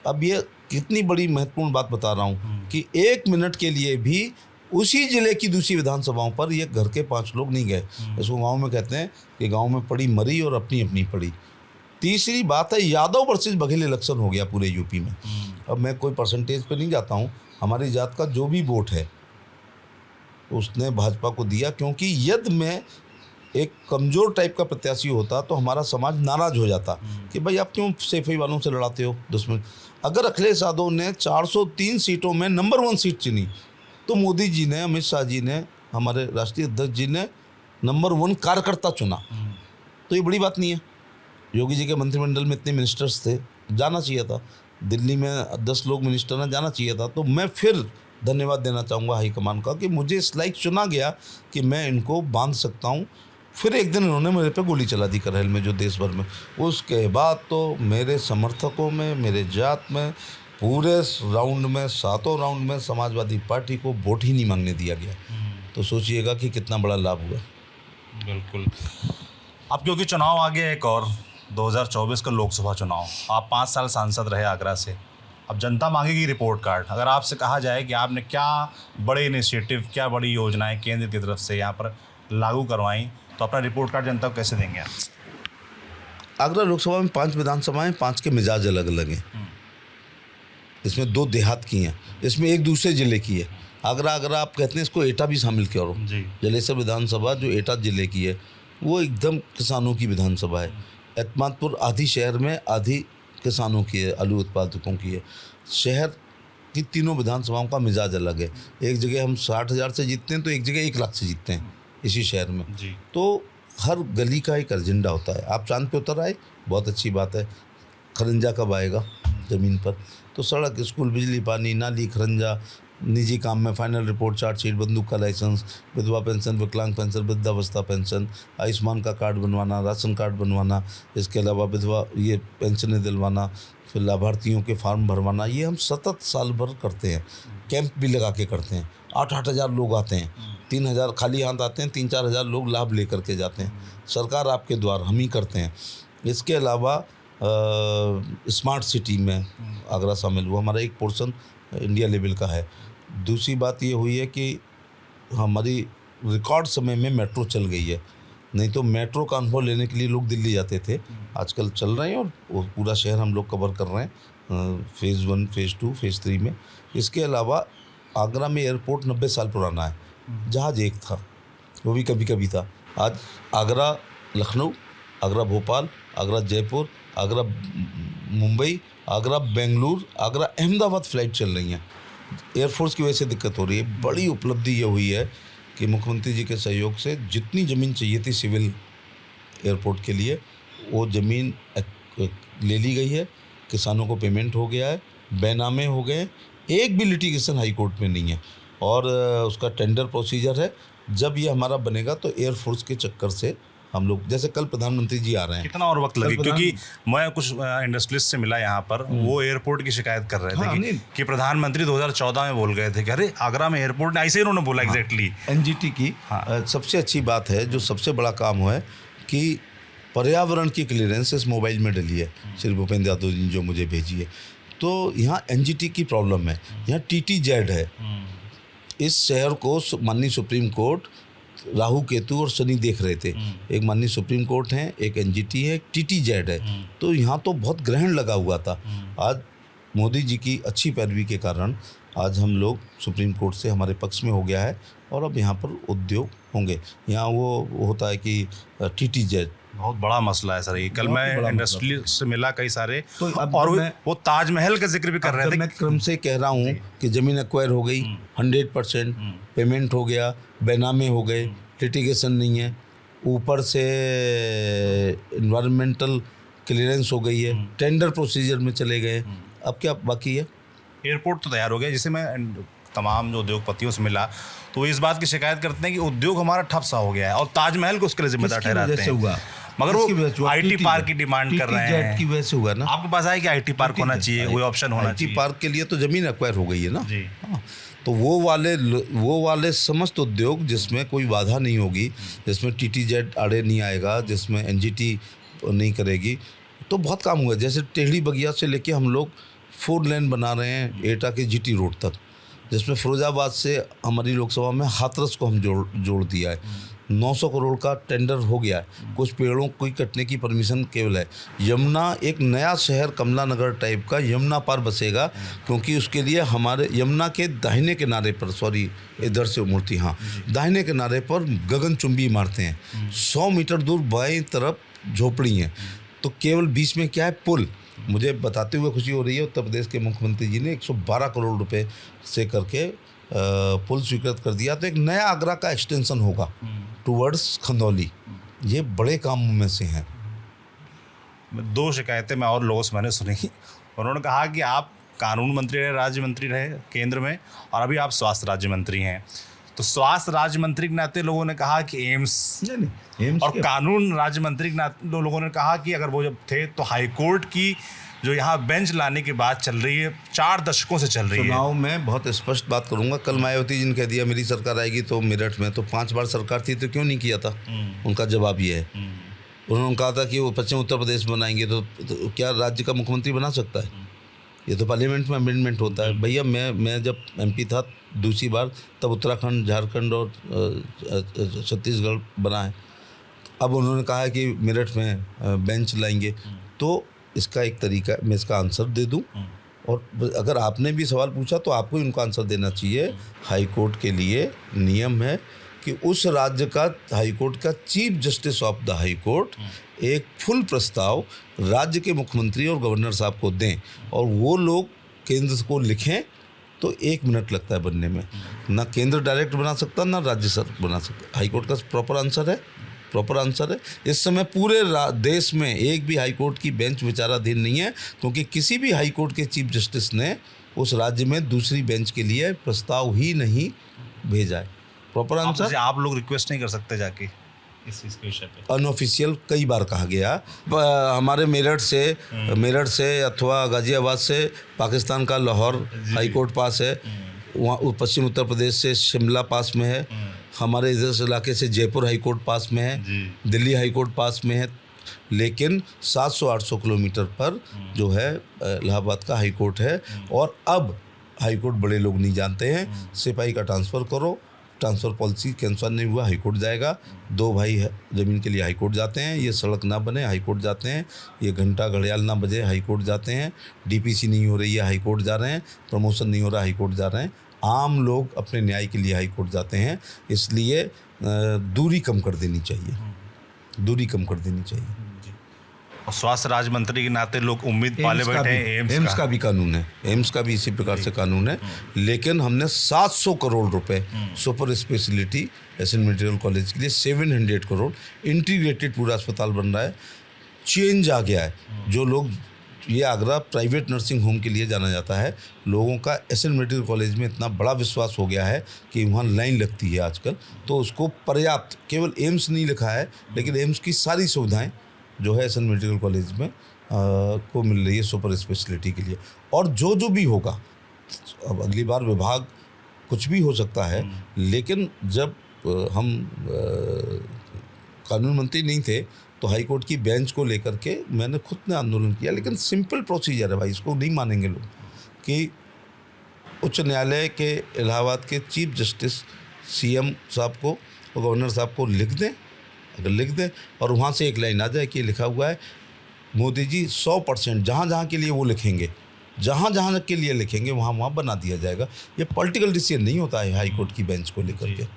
अब ये कितनी बड़ी महत्वपूर्ण बात बता रहा हूँ कि 1 मिनट के लिए भी उसी जिले की दूसरी विधानसभाओं पर ये घर के 5 लोग नहीं गए। इसको गाँव में कहते हैं कि गाँव में पड़ी मरी और अपनी अपनी पड़ी। तीसरी बात है, यादव वर्सेस बघेल इलेक्शन हो गया पूरे यूपी में। अब मैं कोई परसेंटेज पे नहीं जाता हूँ, हमारी जात का जो भी वोट है उसने भाजपा को दिया, क्योंकि यदि मैं एक कमज़ोर टाइप का प्रत्याशी होता तो हमारा समाज नाराज़ हो जाता कि भाई आप क्यों सेफई वालों से लड़ाते हो दुश्मन। अगर अखिलेश यादव ने 403 सीटों में नंबर 1 सीट चुनी तो मोदी जी ने, अमित शाह जी ने, हमारे राष्ट्रीय अध्यक्ष जी ने नंबर 1 कार्यकर्ता चुना। तो ये बड़ी बात नहीं है। योगी जी के मंत्रिमंडल में इतने मिनिस्टर्स थे, जाना चाहिए था। दिल्ली में 10 लोग मिनिस्टर हैं, जाना चाहिए था। तो मैं फिर धन्यवाद देना चाहूँगा हाईकमान का कि मुझे इस लायक चुना गया कि मैं इनको बांध सकता हूँ। फिर एक दिन इन्होंने मेरे पे गोली चला दी करेल में, जो देश भर में। उसके बाद तो मेरे समर्थकों में, मेरे जात में, पूरे राउंड में, 7 राउंड में समाजवादी पार्टी को वोट ही नहीं मांगने दिया गया। तो सोचिएगा कि कितना बड़ा लाभ हुआ। बिल्कुल। अब क्योंकि चुनाव आ गया एक और 2024 का लोकसभा चुनाव, आप 5 साल सांसद रहे आगरा से, अब जनता मांगेगी रिपोर्ट कार्ड। अगर आपसे कहा जाए कि आपने क्या बड़े इनिशिएटिव, क्या बड़ी योजनाएं केंद्र की तरफ से यहाँ पर लागू करवाई, तो अपना रिपोर्ट कार्ड जनता को कैसे देंगे आप? आगरा लोकसभा में 5 विधानसभाएं, 5 के मिजाज अलग अलग हैं। इसमें 2 देहात की हैं, इसमें एक दूसरे ज़िले की है। आगरा आप कहते हैं, इसको एटा भी शामिल करो। जलेसर विधानसभा जो एटा ज़िले की है, वो एकदम किसानों की विधानसभा है। एतमादपुर आधी शहर में, आधी किसानों की है, आलू उत्पादकों की है। शहर की तीनों विधानसभाओं का मिजाज अलग है। एक जगह हम 60,000 से जीतते हैं तो एक जगह 1 लाख से जीतते हैं इसी शहर में। तो हर गली का एक एजेंडा होता है। आप चांद पे उतर आए, बहुत अच्छी बात है। खरंजा कब आएगा ज़मीन पर? तो सड़क, स्कूल, बिजली, पानी, नाली, खरंजा, निजी काम में फाइनल रिपोर्ट, चार्जशीट, बंदूक का लाइसेंस, विधवा पेंशन, विकलांग पेंशन, वृद्धावस्था पेंशन, आयुष्मान का कार्ड बनवाना, राशन कार्ड बनवाना, इसके अलावा विधवा ये पेंशनें दिलवाना, फिर लाभार्थियों के फॉर्म भरवाना, ये हम सतत साल भर करते हैं। कैंप भी लगा के करते हैं। 8-8 हज़ार लोग आते हैं, 3,000 खाली हाथ आते हैं, 3-4 हज़ार लोग लाभ लेकर के जाते हैं। सरकार आपके द्वार हम ही करते हैं। इसके अलावा स्मार्ट सिटी में आगरा शामिल हुआ, हमारा एक पोर्शन इंडिया लेवल का है। दूसरी बात ये हुई है कि हमारी रिकॉर्ड समय में मेट्रो चल गई है। नहीं तो मेट्रो का अनुभव लेने के लिए लोग दिल्ली जाते थे, आजकल चल रहे हैं और वो पूरा शहर हम लोग कवर कर रहे हैं फेज़ 1, फेज़ 2, फेज़ 3 में। इसके अलावा आगरा में एयरपोर्ट 90 साल पुराना है। जहाज़ एक था, वो भी कभी कभी था। आज आगरा लखनऊ, आगरा भोपाल, आगरा जयपुर, आगरा मुंबई, आगरा बेंगलुरु, आगरा अहमदाबाद फ़्लाइट चल रही हैं। एयरफोर्स की वजह से दिक्कत हो रही है। बड़ी उपलब्धि ये हुई है कि मुख्यमंत्री जी के सहयोग से जितनी ज़मीन चाहिए थी सिविल एयरपोर्ट के लिए वो ज़मीन ले ली गई है। किसानों को पेमेंट हो गया है, बैनामे हो गए, एक भी लिटिगेशन हाई कोर्ट में नहीं है और उसका टेंडर प्रोसीजर है। जब ये हमारा बनेगा तो एयरफोर्स के चक्कर से हम लोग, जैसे कल प्रधानमंत्री जी आ रहे हैं, कितना और वक्त लगे? क्योंकि मैं कुछ इंडस्ट्रियलिस्ट से मिला यहाँ पर, वो एयरपोर्ट की शिकायत कर रहे थे कि प्रधानमंत्री 2014 में बोल गए थे कि अरे आगरा में एयरपोर्ट, ऐसे ही उन्होंने बोला एग्जैक्टली। एनजीटी की सबसे अच्छी बात है, जो सबसे बड़ा काम हुआ है कि पर्यावरण की क्लियरेंस इस मोबाइल में डली है, श्री भूपेंद्र यादव जी जो मुझे भेजी है। तो यहाँ एनजीटी की प्रॉब्लम है, यहाँ टीटीजेड है। इस शहर को माननीय सुप्रीम कोर्ट राहु केतु और शनि देख रहे थे। एक माननीय सुप्रीम कोर्ट है, एक एनजीटी है, एक टीटीजेड है। तो यहाँ तो बहुत ग्रहण लगा हुआ था। आज मोदी जी की अच्छी पैरवी के कारण आज हम लोग सुप्रीम कोर्ट से हमारे पक्ष में हो गया है और अब यहाँ पर उद्योग होंगे। यहाँ वो होता है कि टीटीजेड बहुत बड़ा मसला है सर ये। कल मैं इंडस्ट्री से मिला कई सारे, तो और वो ताजमहल का जिक्र भी कर रहे थे। मैं क्रम से कह रहा हूँ कि ज़मीन एक्वायर हो गई, 100% पेमेंट हो गया, बैनामे हो गए, लिटिगेशन नहीं है, ऊपर से इन्वायरमेंटल क्लियरेंस हो गई है, टेंडर प्रोसीजर में चले गए। अब क्या बाकी है? एयरपोर्ट तो तैयार हो गया। जिसे मैं तमाम जो उद्योगपतियों से मिला तो वो इस बात की शिकायत करते हैं कि उद्योग हमारा ठप सा हो गया है और ताजमहल को उसके लिए जिम्मेदार ठहराते हैं। मगर वो आईटी पार्क की डिमांड कर रहे हैं। की वजह से हुआ ना। आपके पास है कि आईटी पार्क होना चाहिए, कोई ऑप्शन होना चाहिए? आईटी पार्क के लिए तो ज़मीन एक्वायर हो गई है ना जी। हाँ, तो वो वाले समस्त उद्योग जिसमें कोई बाधा नहीं होगी, जिसमें टीटीजेड आड़े नहीं आएगा, जिसमें एनजीटी नहीं करेगी, तो बहुत काम हुआ। जैसे टेढ़ी बगिया से लेके हम लोग 4 लेन बना रहे हैं एटा के जीटी रोड तक, जिसमें फिरोजाबाद से हमारी लोकसभा में हाथरस को हम जोड़ दिया है। 900 करोड़ का टेंडर हो गया है। कुछ पेड़ों को कटने की परमिशन केवल है। यमुना एक नया शहर कमला नगर टाइप का यमुना पार बसेगा, क्योंकि उसके लिए हमारे यमुना के दाहिने किनारे पर, सॉरी इधर से मूर्ति, हाँ दाहिने किनारे पर गगनचुंबी इमारतें हैं। 100 मीटर दूर बाएं तरफ झोपड़ी हैं। तो केवल बीच में क्या है, पुल। मुझे बताते हुए खुशी हो रही है, उत्तर प्रदेश के मुख्यमंत्री जी ने 112 करोड़ रुपए से करके पुल स्वीकृत कर दिया। तो एक नया आगरा का एक्सटेंशन होगा टूवर्ड्स खंदौली। ये बड़े कामों में से हैं। 2 शिकायतें मैं और लोगों से मैंने सुनी। उन्होंने कहा कि आप कानून मंत्री रहे, राज्य मंत्री रहे केंद्र में, और अभी आप स्वास्थ्य राज्य मंत्री हैं। तो स्वास्थ्य राज्य मंत्री के नाते लोगों ने कहा कि एम्स और कानून राज्य मंत्री के नाते लोगों ने कहा कि अगर वो जब थे तो हाई कोर्ट की जो यहाँ बेंच लाने की बात चल रही है 4 दशकों से चल रही है। चुनाव में बहुत स्पष्ट बात करूंगा। कल मायावती जी ने कह दिया मेरी सरकार आएगी तो मेरठ में, तो 5 बार सरकार थी तो क्यों नहीं किया था? उनका जवाब ये है। उन्होंने कहा था कि वो पश्चिम उत्तर प्रदेश बनाएंगे तो क्या राज्य का मुख्यमंत्री बना सकता है? ये तो पार्लियामेंट में अमेंडमेंट होता है। भैया मैं जब एमपी था दूसरी बार, तब उत्तराखंड, झारखंड और छत्तीसगढ़ बना है। अब उन्होंने कहा है कि मेरठ में बेंच लाएंगे। तो इसका एक तरीका, मैं इसका आंसर दे दूं, और अगर आपने भी सवाल पूछा तो आपको ही उनका आंसर देना चाहिए। हाई कोर्ट के लिए नियम है कि उस राज्य का हाई कोर्ट का chief justice of the high court एक फुल प्रस्ताव राज्य के मुख्यमंत्री और गवर्नर साहब को दें, और वो लोग केंद्र को लिखें। तो 1 मिनट लगता है बनने में। ना केंद्र डायरेक्ट बना सकता, ना राज्य सर बना सकता। हाई कोर्ट का प्रॉपर आंसर है। इस समय पूरे देश में एक भी हाई कोर्ट की बेंच विचाराधीन नहीं है, क्योंकि किसी भी हाई कोर्ट के चीफ जस्टिस ने उस राज्य में दूसरी बेंच के लिए प्रस्ताव ही नहीं भेजा है। Proper answer. आप लोग रिक्वेस्ट नहीं कर सकते जाके इस के विषय पे? अनऑफिशियल कई बार कहा गया। हमारे मेरठ से अथवा गाजियाबाद से पाकिस्तान का लाहौर हाई कोर्ट पास है, वहाँ पश्चिम उत्तर प्रदेश से शिमला पास में है, हमारे इधर इलाके से जयपुर हाई कोर्ट पास में है, दिल्ली हाई कोर्ट पास में है। लेकिन 700-800 किलोमीटर पर जो है इलाहाबाद का हाई कोर्ट है। और अब हाई कोर्ट बड़े लोग नहीं जानते हैं, सिपाही का ट्रांसफ़र करो, ट्रांसफ़र पॉलिसी के अनुसार नहीं हुआ हाई कोर्ट जाएगा। 2 भाई ज़मीन के लिए हाई कोर्ट जाते हैं, ये सड़क ना बने हाई कोर्ट जाते हैं, ये घंटा घड़ियाल ना बजे हाई कोर्ट जाते हैं, डीपीसी नहीं हो रही है हाई कोर्ट जा रहे हैं, प्रमोशन नहीं हो रहा हाई कोर्ट जा रहे हैं। आम लोग अपने न्याय के लिए हाई कोर्ट जाते हैं, इसलिए दूरी कम कर देनी चाहिए। दूरी कम कर देनी चाहिए। और स्वास्थ्य राज्य मंत्री के नाते लोग उम्मीद पाले बैठे हैं एम्स का भी कानून है, एम्स का भी इसी प्रकार से कानून है। लेकिन हमने 700 करोड़ रुपए super speciality Asian medical college के लिए, 700 करोड़ इंटीग्रेटेड पूरा अस्पताल बन रहा है। चेंज आ गया है। जो लोग, ये आगरा प्राइवेट नर्सिंग होम के लिए जाना जाता है, लोगों का एशियन मेडिकल कॉलेज में इतना बड़ा विश्वास हो गया है कि वहाँ लाइन लगती है आजकल। तो उसको पर्याप्त, केवल एम्स नहीं लिखा है लेकिन एम्स की सारी सुविधाएं जो है एशियन मेडिकल कॉलेज में को मिल रही है सुपर स्पेशलिटी के लिए। और जो भी होगा, अब अगली बार विभाग कुछ भी हो सकता है, लेकिन जब हम कानून मंत्री नहीं थे तो हाई कोर्ट की बेंच को लेकर के मैंने खुद ने आंदोलन किया। लेकिन सिंपल प्रोसीजर है भाई, इसको नहीं मानेंगे लोग कि उच्च न्यायालय के इलाहाबाद के चीफ जस्टिस सीएम साहब को और गवर्नर साहब को लिख दें, अगर लिख दें और वहाँ से एक लाइन आ जाए कि लिखा हुआ है मोदी जी 100% जहाँ के लिए वो लिखेंगे, जहाँ के लिए लिखेंगे वहाँ बना दिया जाएगा। ये पॉलिटिकल डिसीजन नहीं होता है हाई कोर्ट की बेंच को लेकर के।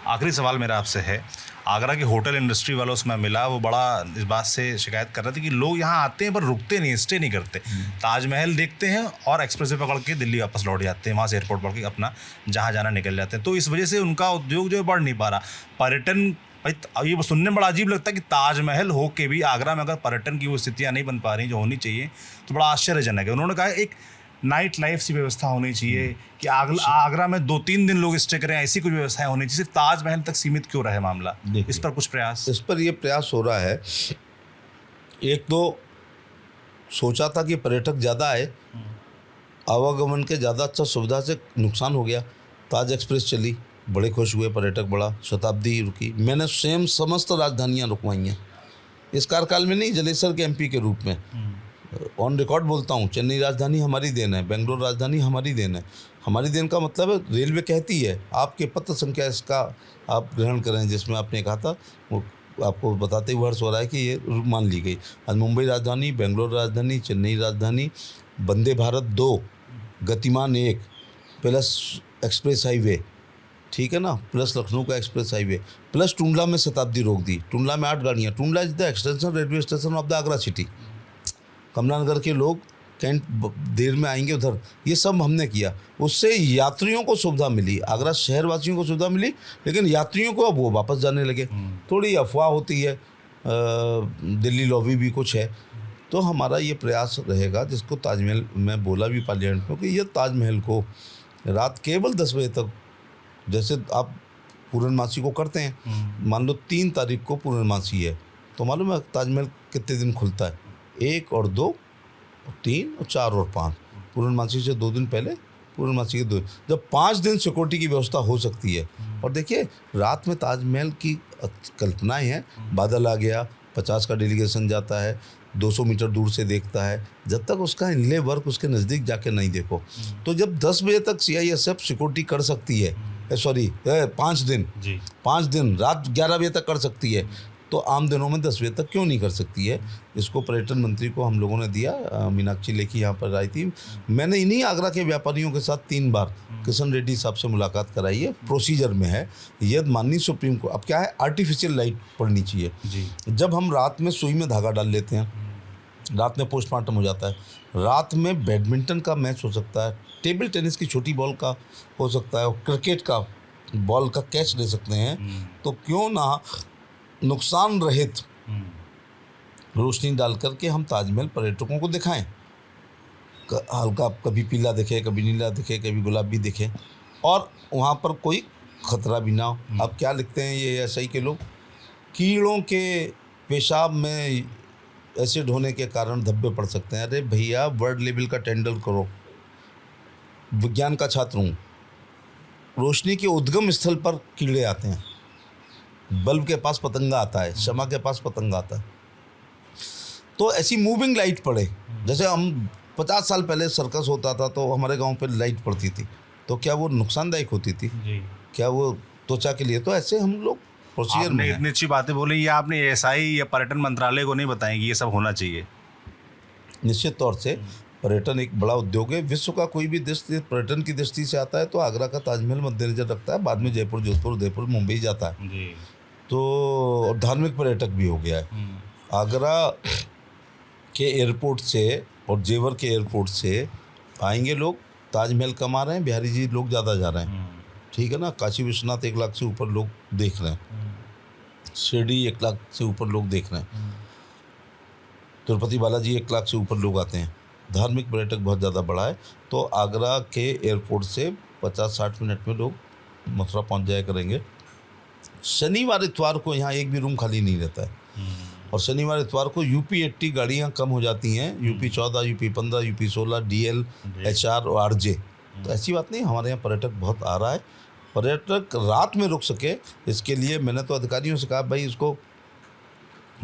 आखिरी सवाल मेरा आपसे है, आगरा की होटल इंडस्ट्री वालों से मैं मिला, वो बड़ा इस बात से शिकायत कर रहे थे कि लोग यहाँ आते हैं पर रुकते नहीं, स्टे नहीं करते, ताजमहल देखते हैं और एक्सप्रेस वे पकड़ के दिल्ली वापस लौट जाते हैं, वहाँ से एयरपोर्ट पकड़ के अपना जहाँ जाना निकल जाते हैं। तो इस वजह से उनका उद्योग जो है बढ़ नहीं पा रहा। पर्यटन, ये सुनने में बड़ा अजीब लगता है कि ताजमहल हो के भी आगरा में अगर पर्यटन की वो स्थितियाँ नहीं बन पा रही जो होनी चाहिए, तो बड़ा आश्चर्यजनक है। उन्होंने कहा एक नाइट लाइफ सी व्यवस्था होनी चाहिए कि आगरा में 2-3 दिन लोग स्टे करें, ऐसी कुछ व्यवस्थाएं होनी चाहिए। सिर्फ ताजमहल तक सीमित क्यों रहे मामला? इस पर कुछ प्रयास? इस पर ये प्रयास हो रहा है। एक तो सोचा था कि पर्यटक ज़्यादा आए, आवागमन के ज़्यादा अच्छा सुविधा से नुकसान हो गया। ताज एक्सप्रेस चली, बड़े खुश हुए पर्यटक, बड़ा शताब्दी रुकी। मैंने स्वयं समस्त राजधानियाँ रुकवाई हैं इस कार्यकाल में, नहीं जलेसर के एमपी के रूप में ऑन रिकॉर्ड बोलता हूँ। चेन्नई राजधानी हमारी देन है, बेंगलोर राजधानी हमारी देन है। हमारी देन का मतलब है रेलवे कहती है, आपके पत्र संख्या इसका आप ग्रहण करें जिसमें आपने कहा था, वो आपको बताते हुए हर्ष हो रहा है कि ये मान ली गई। आज मुंबई राजधानी, बेंगलोर राजधानी, चेन्नई राजधानी, वंदे भारत 2, गतिमान 1, प्लस एक्सप्रेस हाईवे, ठीक है ना, प्लस लखनऊ का एक्सप्रेस हाईवे, प्लस टुंडला में शताब्दी रोक दी। टुंडला में 8 गाड़ियाँ। Tundla is the extension railway station of the Agra city. Kamlanagar के लोग कैंट देर में आएंगे उधर, ये सब हमने किया। उससे यात्रियों को सुविधा मिली, आगरा शहरवासियों को सुविधा मिली, लेकिन यात्रियों को अब वो वापस जाने लगे। थोड़ी अफवाह होती है, दिल्ली लॉबी भी कुछ है। तो हमारा ये प्रयास रहेगा, जिसको ताजमहल मैं बोला भी पार्लियामेंट में कि ये ताजमहल को रात केवल 10 बजे तक, जैसे आप पूर्णमासी को करते हैं, मान लो 3 तारीख को पूर्णमासी है, तो मालूम है ताजमहल कितने दिन खुलता है? 1 और 2 और 3 और 4 और 5। पूर्णमासी से 2 दिन पहले, पूर्णमासी के 2, जब 5 दिन सिक्योरिटी की व्यवस्था हो सकती है। और देखिए रात में ताजमहल की कल्पनाएं हैं, बादल आ गया, 50 का डेलीगेशन जाता है, 200 मीटर दूर से देखता है, जब तक उसका इनले वर्क उसके नज़दीक जाके नहीं देखो। तो जब 10 बजे तक CISF सिक्योरिटी कर सकती है, 5 दिन जी, 5 दिन रात 11 बजे तक कर सकती है, तो आम दिनों में 10 बजे तक क्यों नहीं कर सकती है? इसको पर्यटन मंत्री को हम लोगों ने दिया। मीनाक्षी लेखी यहाँ पर आई थी। मैंने इन्हीं आगरा के व्यापारियों के साथ 3 बार किशन रेड्डी साहब से मुलाकात कराई है, प्रोसीजर में है ये। माननीय सुप्रीम कोर्ट, अब क्या है, आर्टिफिशियल लाइट पड़नी चाहिए जी। जब हम रात में सुई में धागा डाल लेते हैं, रात में पोस्टमार्टम हो जाता है, रात में बैडमिंटन का मैच हो सकता है, टेबल टेनिस की छोटी बॉल का हो सकता है, क्रिकेट का बॉल का कैच ले सकते हैं, तो क्यों ना नुकसान रहित रोशनी डाल करके हम ताजमहल पर्यटकों को दिखाएं। हल्का कभी पीला दिखे, कभी नीला दिखे, कभी गुलाबी दिखे, और वहाँ पर कोई खतरा भी ना हो। अब क्या लिखते हैं ये SI के लोग, कीड़ों के पेशाब में एसिड होने के कारण धब्बे पड़ सकते हैं। अरे भैया, वर्ल्ड लेवल का टेंडर करो, विज्ञान का छात्र हूँ। रोशनी के उद्गम स्थल पर कीड़े आते हैं, बल्ब के पास पतंगा आता है, शमा के पास पतंगा आता है। तो ऐसी मूविंग लाइट पड़े, जैसे हम 50 साल पहले सर्कस होता था तो हमारे गांव पे लाइट पड़ती थी, तो क्या वो नुकसानदायक होती थी जी? क्या वो त्वचा के लिए? तो ऐसे हम लोग प्रोसीजर में इतनी अच्छी बातें बोली, ये आपने SI या पर्यटन मंत्रालय को नहीं बताएं कि ये सब होना चाहिए? निश्चित तौर से पर्यटन एक बड़ा उद्योग है। विश्व का कोई भी देश पर्यटन की दृष्टि से आता है तो आगरा का ताजमहल मद्देनजर रखता है, बाद में जयपुर, जोधपुर, उदयपुर, मुंबई जाता है जी। तो धार्मिक पर्यटक भी हो गया है। आगरा के एयरपोर्ट से और जेवर के एयरपोर्ट से आएंगे लोग, ताजमहल कम आ रहे हैं, बिहारी जी लोग ज़्यादा जा रहे हैं, ठीक है ना। काशी विश्वनाथ 1 लाख से ऊपर लोग देख रहे हैं, शिरडी 1 लाख से ऊपर लोग देख रहे हैं, तिरुपति बालाजी 1 लाख से ऊपर लोग आते हैं। धार्मिक पर्यटक बहुत ज़्यादा बढ़ा है। तो आगरा के एयरपोर्ट से 50-60 मिनट में लोग मथुरा पहुंच जाया करेंगे। शनिवार इतवार को यहाँ एक भी रूम खाली नहीं रहता है, और शनिवार इतवार को यूपी 80 गाड़ियाँ कम हो जाती हैं, UP 14, UP 15, UP 16, DL, HR और RJ। तो ऐसी बात नहीं, हमारे यहाँ पर्यटक बहुत आ रहा है। पर्यटक रात में रुक सके, इसके लिए मैंने तो अधिकारियों से कहा भाई इसको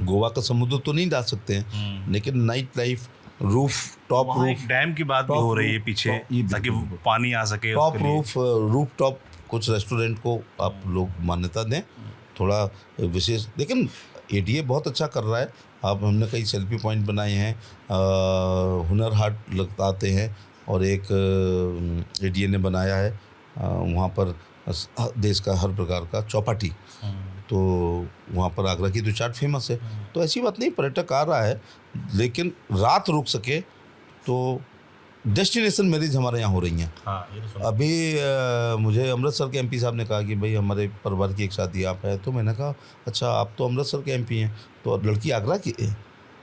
गोवा का समुद्र तो नहीं डाल सकते हैं, लेकिन night life, roof top roof, dam की बात भी हो रही है पीछे, ताकि पानी आ सके। टॉप रूफ, रूफ टॉप कुछ रेस्टोरेंट को आप लोग मान्यता दें, थोड़ा विशेष। लेकिन ADA बहुत अच्छा कर रहा है। आप हमने कई सेल्फी पॉइंट बनाए हैं, हुनर हाट लगाते हैं, और एक ADA ने बनाया है वहाँ पर देश का हर प्रकार का चौपाटी, तो वहाँ पर आगरा की तो चाट फेमस है। तो ऐसी बात नहीं, पर्यटक आ रहा है, लेकिन रात रुक सके तो डेस्टिनेशन मैरिज हमारे यहाँ हो रही हैं। अभी मुझे अमृतसर के MP साहब ने कहा कि भाई हमारे परिवार की एक शादी आप है, तो मैंने कहा अच्छा आप तो अमृतसर के MP हैं, तो लड़की आगरा की है?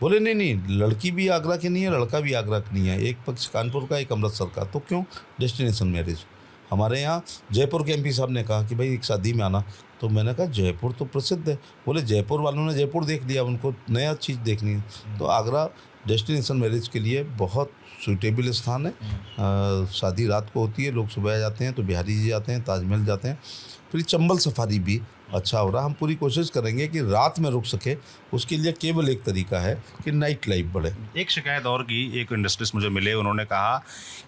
बोले नहीं, लड़की भी आगरा की नहीं है, लड़का भी आगरा की नहीं है, एक पक्ष कानपुर का, एक अमृतसर का। तो क्यों डेस्टिनेशन मैरिज? हमारे यहाँ जयपुर के MP साहब ने कहा कि भाई एक शादी में आना, तो मैंने कहा जयपुर तो प्रसिद्ध है। बोले जयपुर वालों ने जयपुर देख लिया, उनको नया चीज़ देखनी है। तो आगरा डेस्टिनेशन मैरिज के लिए बहुत सूटेबल स्थान है। शादी रात को होती है, लोग सुबह जाते हैं, तो बिहारी जी जाते हैं, ताजमहल जाते हैं। फिर चंबल सफारी भी अच्छा हो रहा। हम पूरी कोशिश करेंगे कि रात में रुक सके, उसके लिए केवल एक तरीका है कि नाइट लाइफ बढ़े। एक शिकायत और की, एक इंडस्ट्रिस्ट मुझे मिले, उन्होंने कहा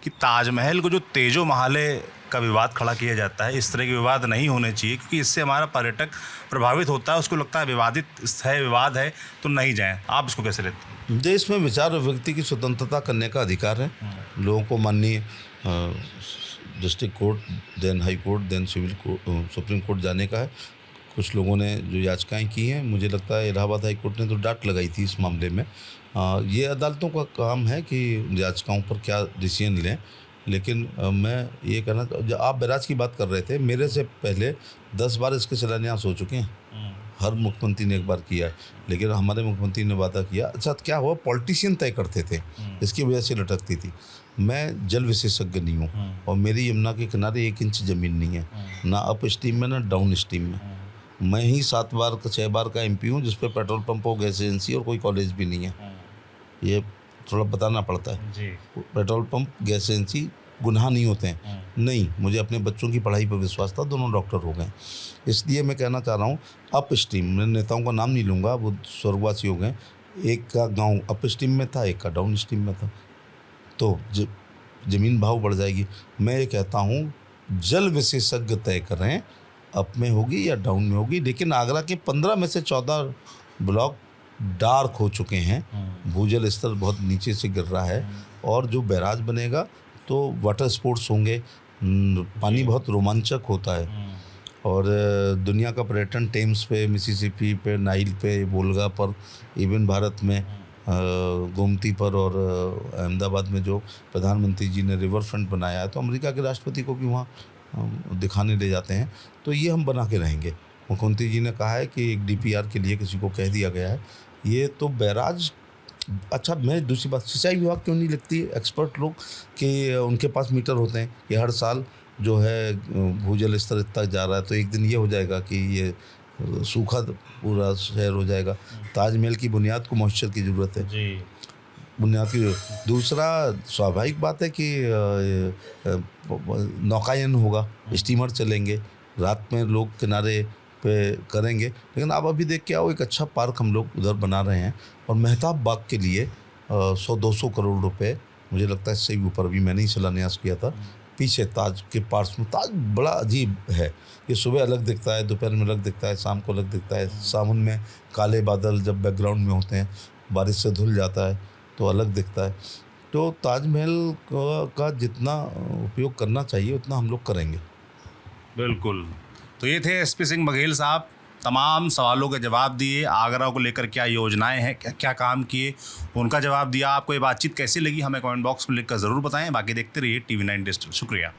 कि ताजमहल को जो तेजो महाले का विवाद खड़ा किया जाता है, इस तरह के विवाद नहीं होने चाहिए, क्योंकि इससे हमारा पर्यटक प्रभावित होता है, उसको लगता है विवादित है, विवाद है तो नहीं जाएं। आप इसको कैसे लेते हैं? देश में विचार और व्यक्ति की स्वतंत्रता करने का अधिकार है। लोगों को माननीय district court, then high court, then civil court, supreme court जाने का है। कुछ लोगों ने जो याचिकाएं की हैं, मुझे लगता है इलाहाबाद हाई कोर्ट ने तो डांट लगाई थी इस मामले में। ये अदालतों का काम है कि याचिकाओं पर क्या डिसीजन लें। लेकिन मैं ये कहना, जब आप बैराज की बात कर रहे थे, मेरे से पहले 10 बार इसके शिलान्यास हो चुके हैं। हर मुख्यमंत्री ने एक बार किया है, लेकिन हमारे मुख्यमंत्री ने वादा किया। अच्छा क्या हुआ, पॉलिटिशियन तय करते थे, इसकी वजह से लटकती थी। मैं जल विशेषज्ञ नहीं हूँ, और मेरी यमुना के किनारे 1 इंच ज़मीन नहीं है, ना अप स्ट्रीम में ना डाउन स्ट्रीम में। मैं ही 7 बार का 6 बार का MP हूँ, जिस पर पेट्रोल पंप हो, गैस एजेंसी और कोई कॉलेज भी नहीं है। ये थोड़ा बताना पड़ता है जी। पेट्रोल पंप, गैस एजेंसी गुनाह नहीं होते हैं। नहीं, मुझे अपने बच्चों की पढ़ाई पर विश्वास था, दोनों डॉक्टर हो गए। इसलिए मैं कहना चाह रहा हूँ, अप स्ट्रीम, मैं नेताओं का नाम नहीं लूँगा, वो स्वर्गवासी हो गए। एक का गांव अप स्ट्रीम में था, एक का डाउन स्ट्रीम में था, तो ज़मीन भाव बढ़ जाएगी। मैं ये कहता हूँ, जल विशेषज्ञ तय करें अप में होगी या डाउन में होगी। लेकिन आगरा के 15 में से 14 ब्लॉक डार्क हो चुके हैं, भूजल स्तर बहुत नीचे से गिर रहा है, और जो बैराज बनेगा तो वाटर स्पोर्ट्स होंगे, पानी बहुत रोमांचक होता है। और दुनिया का पर्यटन टेम्स पे, मिसिसिपी पे, नाइल पे, वोल्गा पर, इवन भारत में गोमती पर, और अहमदाबाद में जो प्रधानमंत्री जी ने रिवर फ्रंट बनाया है, तो अमेरिका के राष्ट्रपति को भी वहाँ दिखाने ले जाते हैं। तो ये हम बना के रहेंगे। मुख्यमंत्री जी ने कहा है कि एक DPR के लिए किसी को कह दिया गया है। ये तो बैराज, अच्छा मैं दूसरी बात, सिंचाई विभाग क्यों नहीं लिखती है एक्सपर्ट लोग कि उनके पास मीटर होते हैं, ये हर साल जो है भूजल स्तर इतना जा रहा है, तो एक दिन ये हो जाएगा कि ये सूखा पूरा शहर हो जाएगा। ताजमहल की बुनियाद को मॉइस्चर की ज़रूरत है जी, बुनियाद की। दूसरा, स्वाभाविक बात है कि नौकायन होगा, स्टीमर चलेंगे, रात में लोग किनारे पे करेंगे। लेकिन आप अभी देख के आओ, एक अच्छा पार्क हम लोग उधर बना रहे हैं, और मेहताब बाग के लिए 100-200 करोड़ रुपए, मुझे लगता है इससे भी ऊपर, भी मैंने ही शिलान्यास किया था। पीछे ताज के पार्ट्स में, ताज बड़ा अजीब है, ये सुबह अलग दिखता है, दोपहर में अलग दिखता है, शाम को अलग दिखता है। सावन में काले बादल जब बैकग्राउंड में होते हैं, बारिश से धुल जाता है तो अलग दिखता है। तो ताजमहल का जितना उपयोग करना चाहिए उतना हम लोग करेंगे। बिल्कुल। तो ये थे SP सिंह बघेल साहब, तमाम सवालों के जवाब दिए। आगरा को लेकर क्या योजनाएं हैं, क्या क्या काम किए, उनका जवाब दिया। आपको ये बातचीत कैसी लगी हमें कमेंट बॉक्स में लिखकर ज़रूर बताएं। बाकी देखते रहिए TV9 डिजिटल। शुक्रिया।